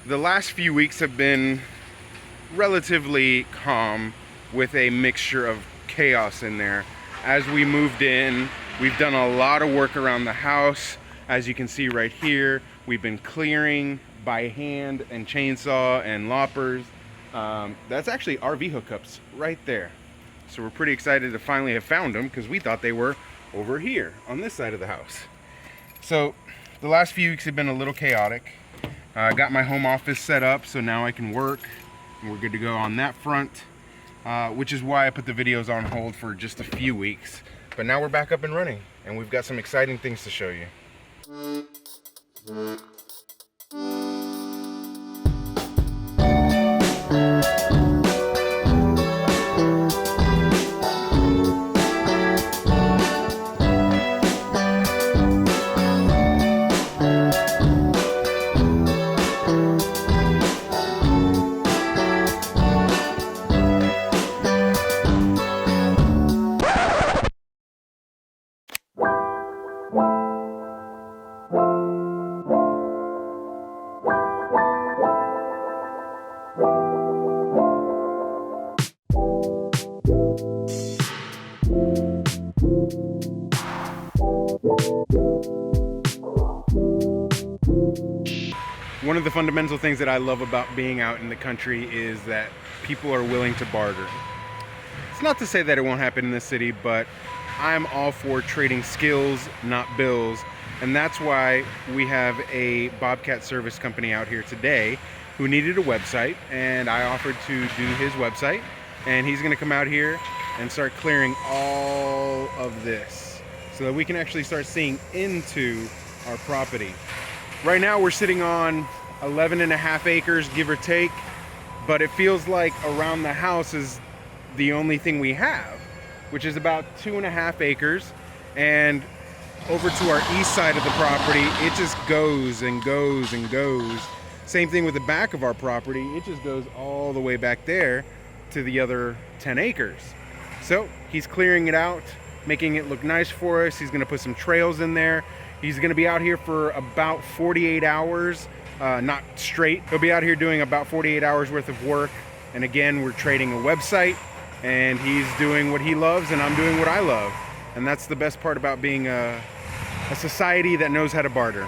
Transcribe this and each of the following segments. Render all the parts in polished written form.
The last few weeks have been relatively calm with a mixture of chaos in there. As we moved in, we've done a lot of work around the house. As you can see right here, we've been clearing by hand and chainsaw and loppers. That's actually RV hookups right there. So we're pretty excited to finally have found them because we thought they were over here on this side of the house. So the last few weeks have been a little chaotic. I got my home office set up so now I can work and we're good to go on that front, which is why I put the videos on hold for just a few weeks. But now we're back up and running and we've got some exciting things to show you. One of the fundamental things that I love about being out in the country is that people are willing to barter. It's not to say that it won't happen in the city, but I'm all for trading skills, not bills. And that's why we have a Bobcat service company out here today who needed a website, and I offered to do his website. And he's gonna come out here and start clearing all of this so that we can actually start seeing into our property. Right now we're sitting on 11.5 acres, give or take, but it feels like around the house is the only thing we have, which is about 2.5 acres. And over to our east side of the property, it just goes and goes and goes. Same thing with the back of our property. It just goes all the way back there to the other 10 acres. So he's clearing it out, making it look nice for us. He's gonna put some trails in there. He's gonna be out here for about 48 hours, not straight. He'll be out here doing about 48 hours worth of work. And again, we're trading a website and he's doing what he loves and I'm doing what I love. And that's the best part about being a society that knows how to barter.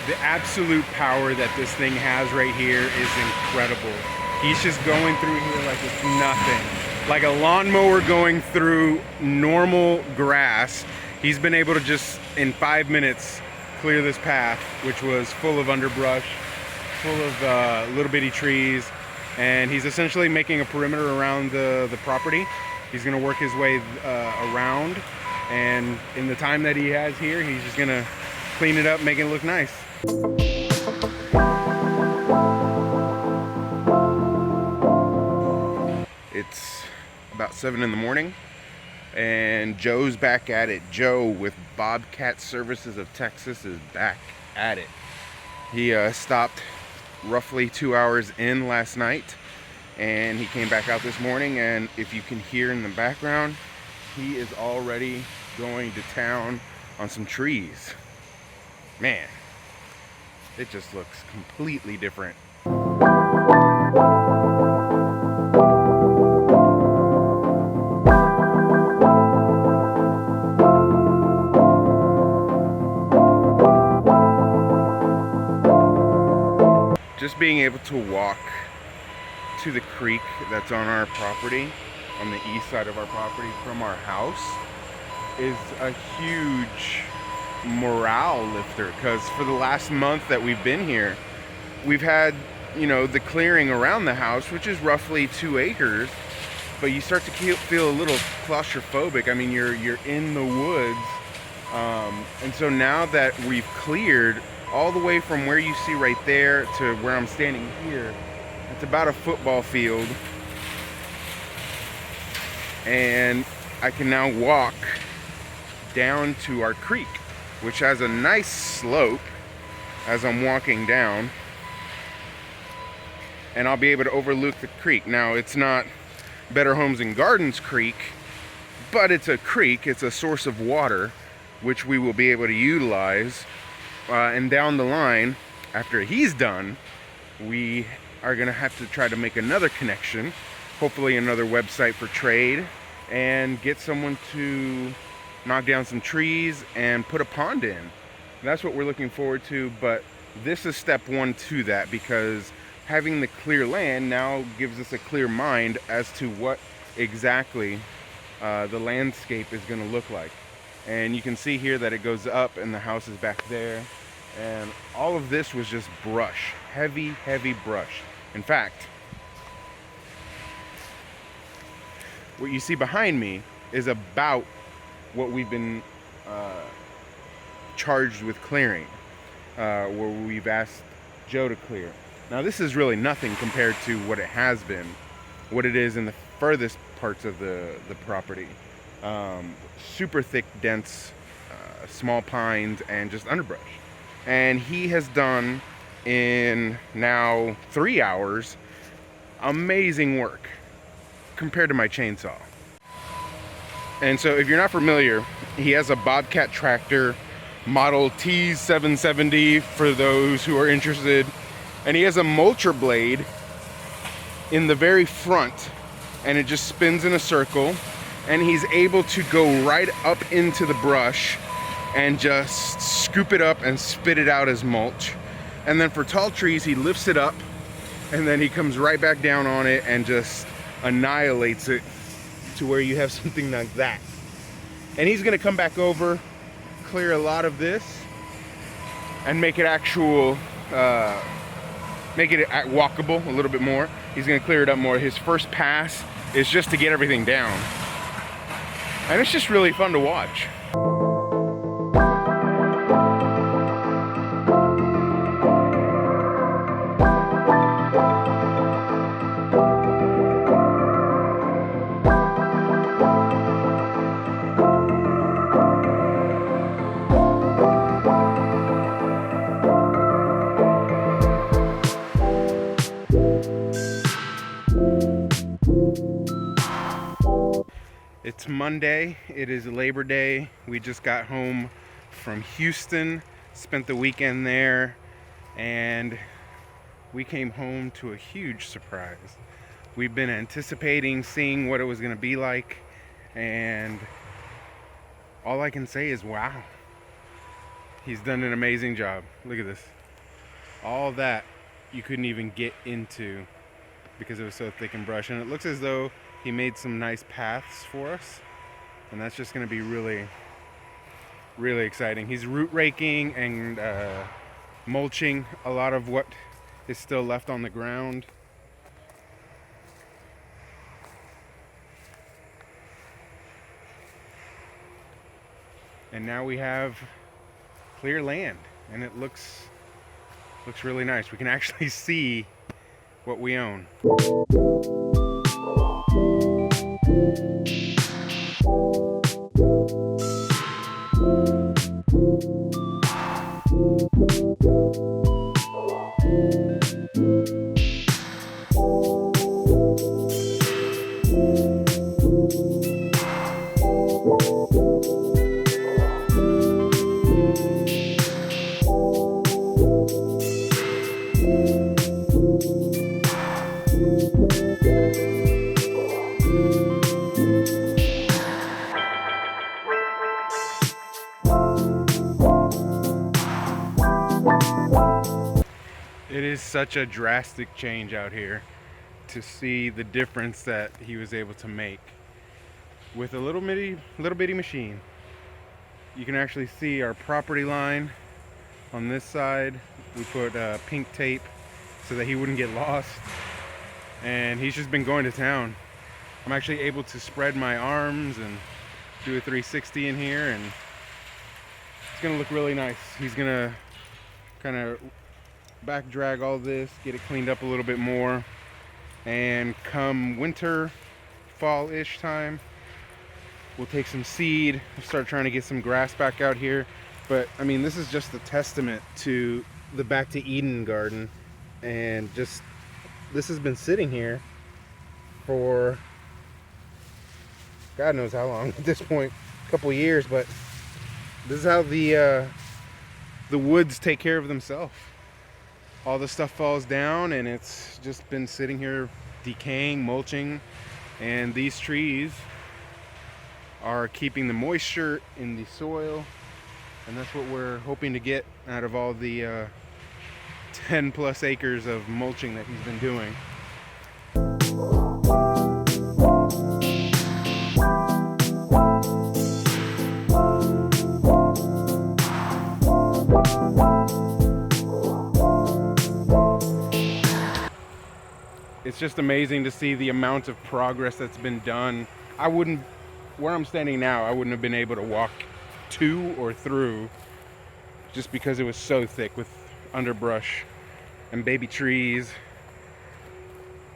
The absolute power that this thing has right here is incredible. He's just going through here like it's nothing. Like a lawnmower going through normal grass. He's been able to just, in 5 minutes, clear this path, which was full of underbrush, full of little bitty trees. And he's essentially making a perimeter around the property. He's gonna work his way around. And in the time that he has here, he's just gonna clean it up, make it look nice. It's about 7 in the morning and Joe's back at it. Joe with Bobcat Services of Texas is back at it. He stopped roughly 2 hours in last night and he came back out this morning, and if you can hear in the background, he is already going to town on some trees. Man, it just looks completely different. Just being able to walk to the creek that's on our property, on the east side of our property from our house, is a huge morale lifter, because for the last month that we've been here, we've had, you know, the clearing around the house, which is roughly 2 acres, but you start to feel a little claustrophobic. I mean, you're in the woods, and so now that we've cleared all the way from where you see right there to where I'm standing here. It's about a football field. And I can now walk down to our creek, which has a nice slope as I'm walking down. And I'll be able to overlook the creek. Now, it's not Better Homes and Gardens Creek, but it's a creek. It's a source of water, which we will be able to utilize. And down the line, after he's done, we are gonna have to try to make another connection, hopefully another website for trade, and get someone to knock down some trees and put a pond in. That's what we're looking forward to, but this is step one to that, because having the clear land now gives us a clear mind as to what exactly the landscape is going to look like. And you can see here that it goes up and the house is back there, and all of this was just brush, heavy brush. In fact, what you see behind me is about what we've been charged with clearing, where we've asked Joe to clear. Now this is really nothing compared to what it has been, what it is in the furthest parts of the property. Super thick, dense, small pines and just underbrush. And he has done, in now 3 hours, amazing work compared to my chainsaw. And so if you're not familiar, he has a Bobcat tractor, model T770 for those who are interested. And he has a mulcher blade in the very front, and it just spins in a circle, and he's able to go right up into the brush and just scoop it up and spit it out as mulch. And then for tall trees, he lifts it up and then he comes right back down on it and just annihilates it to where you have something like that. And he's gonna come back over, clear a lot of this, and make it actual, make it walkable a little bit more. He's gonna clear it up more. His first pass is just to get everything down. And it's just really fun to watch. It's Monday, it is Labor Day. We just got home from Houston, spent the weekend there, and we came home to a huge surprise. We've been anticipating seeing what it was going to be like, and all I can say is wow. He's done an amazing job. Look at this. All that you couldn't even get into because it was so thick and brush, and it looks as though he made some nice paths for us, and that's just going to be really, really exciting. He's root raking and mulching a lot of what is still left on the ground. And now we have clear land, and it looks really nice. We can actually see what we own. It is such a drastic change out here to see the difference that he was able to make with a little bitty machine. You can actually see our property line on this side. We put pink tape so that he wouldn't get lost, and he's just been going to town. I'm actually able to spread my arms and do a 360 in here, and it's gonna look really nice. He's gonna kind of back drag all this, get it cleaned up a little bit more, and come winter, fall-ish time, we'll take some seed, we'll start trying to get some grass back out here. But I mean, this is just a testament to the Back to Eden garden, and just this has been sitting here for God knows how long at this point, a couple years. But this is how the woods take care of themselves. All the stuff falls down and it's just been sitting here decaying, mulching, and these trees are keeping the moisture in the soil, and that's what we're hoping to get out of all the 10 plus acres of mulching that he's been doing. It's just amazing to see the amount of progress that's been done. Where I'm standing now, I wouldn't have been able to walk to or through, just because it was so thick with underbrush and baby trees.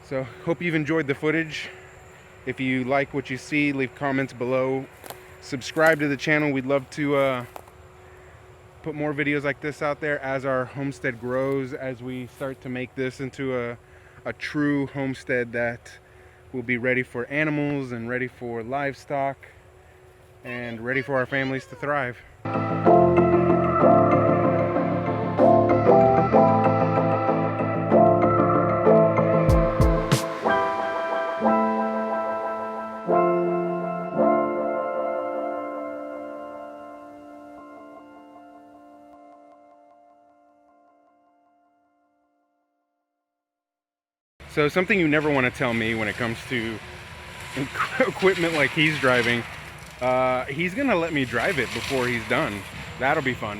So hope you've enjoyed the footage. If you like what you see, leave comments below. Subscribe to the channel. We'd love to put more videos like this out there as our homestead grows, as we start to make this into a true homestead that will be ready for animals and ready for livestock and ready for our families to thrive. So something you never want to tell me when it comes to equipment like he's driving, he's gonna let me drive it before he's done. That'll be fun.